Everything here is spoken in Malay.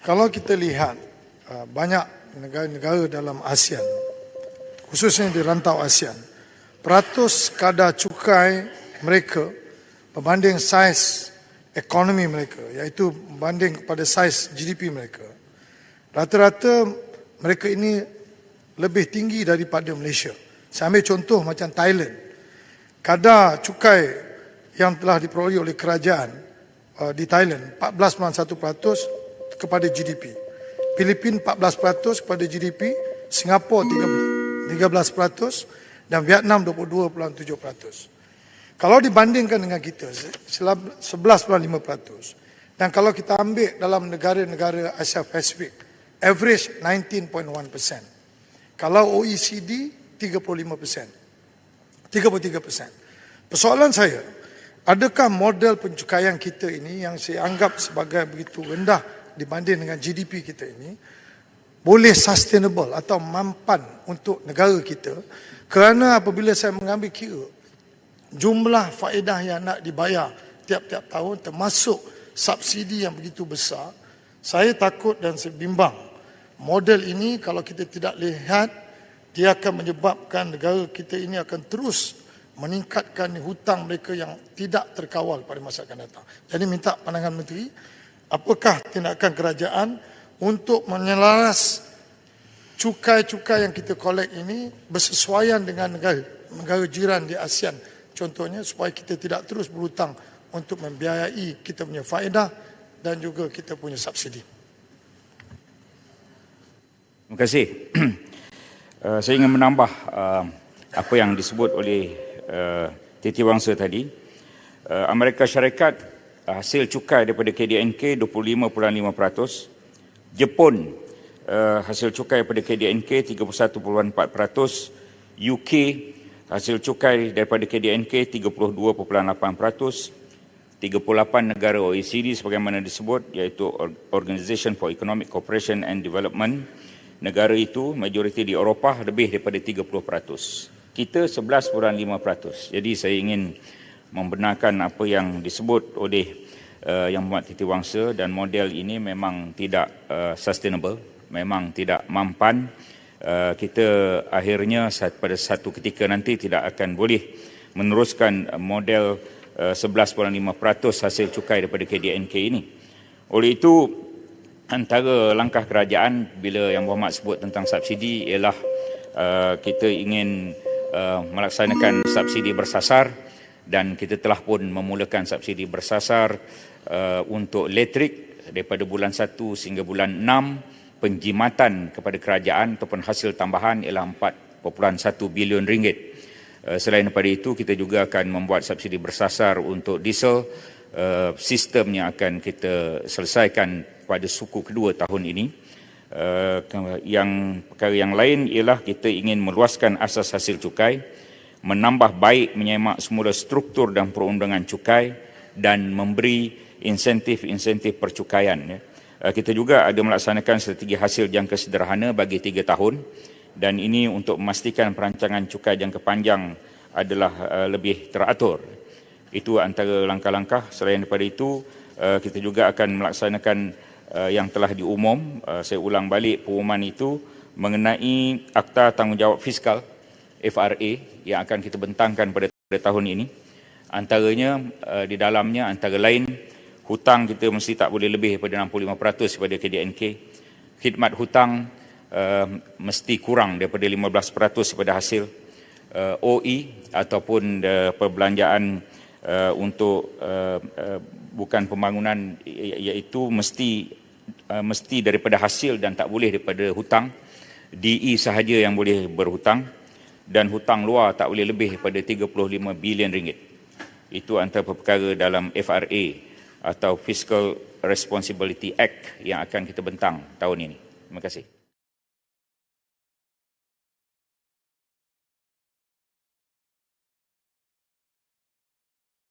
Kalau kita lihat banyak negara-negara dalam ASEAN, khususnya di rantau ASEAN, peratus kadar cukai mereka berbanding saiz ekonomi mereka, iaitu berbanding kepada saiz GDP mereka, rata-rata mereka ini lebih tinggi daripada Malaysia. Saya ambil contoh macam Thailand. Kadar cukai yang telah diperoleh oleh kerajaan di Thailand 14.1% kepada GDP. Filipin 14% kepada GDP, Singapura 13% dan Vietnam 22.7%. Kalau dibandingkan dengan kita 11.5%. Dan kalau kita ambil dalam negara-negara Asia Pasifik, average 19.1%. Kalau OECD 35%. 33%. Persoalan saya, adakah model pencukaian kita ini yang saya anggap sebagai begitu rendah dibanding dengan GDP kita ini boleh sustainable atau mampan untuk negara kita? Kerana apabila saya mengambil kira jumlah faedah yang nak dibayar tiap-tiap tahun termasuk subsidi yang begitu besar, saya takut dan saya bimbang model ini kalau kita tidak lihat, dia akan menyebabkan negara kita ini akan terus meningkatkan hutang mereka yang tidak terkawal pada masa akan datang. Jadi minta pandangan Menteri, apakah tindakan kerajaan untuk menyelaras cukai-cukai yang kita kolek ini bersesuaian dengan negara jiran di ASEAN, contohnya, supaya kita tidak terus berhutang untuk membiayai kita punya faedah dan juga kita punya subsidi. Terima kasih. Saya ingin menambah apa yang disebut oleh Titiwangsa tadi. Amerika Syarikat hasil cukai daripada KDNK 25.5%, Jepun hasil cukai daripada KDNK 31.4%, UK hasil cukai daripada KDNK 32.8%, 38 negara OECD sebagaimana disebut, iaitu Organization for Economic Cooperation and Development. Negara itu majoriti di Eropah lebih daripada 30%. Kita 11.5%. Jadi saya ingin membenarkan apa yang disebut oleh Yang Berhormat Titiwangsa, dan model ini memang tidak sustainable, memang tidak mampan. Kita akhirnya pada satu ketika nanti tidak akan boleh meneruskan model 11.5% hasil cukai daripada KDNK ini. Oleh itu, antara langkah kerajaan bila Yang Berhormat sebut tentang subsidi ialah kita ingin melaksanakan subsidi bersasar, dan kita telah pun memulakan subsidi bersasar untuk elektrik daripada bulan 1 sehingga bulan 6. Penjimatan kepada kerajaan ataupun hasil tambahan ialah 4.1 bilion ringgit. Selain daripada itu, kita juga akan membuat subsidi bersasar untuk diesel. Sistemnya akan kita selesaikan pada suku kedua tahun ini. Perkara yang lain ialah kita ingin meluaskan asas hasil cukai, menambah baik menyemak semula struktur dan perundangan cukai, dan memberi insentif-insentif percukaian. Kita juga ada melaksanakan strategi hasil jangka sederhana bagi 3 tahun, dan ini untuk memastikan perancangan cukai jangka panjang adalah lebih teratur. Itu antara langkah-langkah. Selain daripada itu, kita juga akan melaksanakan yang telah diumum. Saya ulang balik pengumuman itu mengenai Akta Tanggungjawab Fiskal FRA yang akan kita bentangkan pada tahun ini. Antaranya di dalamnya antara lain, hutang kita mesti tak boleh lebih daripada 65% kepada KDNK. Khidmat hutang mesti kurang daripada 15% daripada hasil. OE ataupun perbelanjaan untuk bukan pembangunan, iaitu mesti daripada hasil dan tak boleh daripada hutang. DE sahaja yang boleh berhutang, dan hutang luar tak boleh lebih daripada 35 bilion ringgit. Itu antara perkara dalam FRA atau Fiscal Responsibility Act yang akan kita bentang tahun ini. Terima kasih.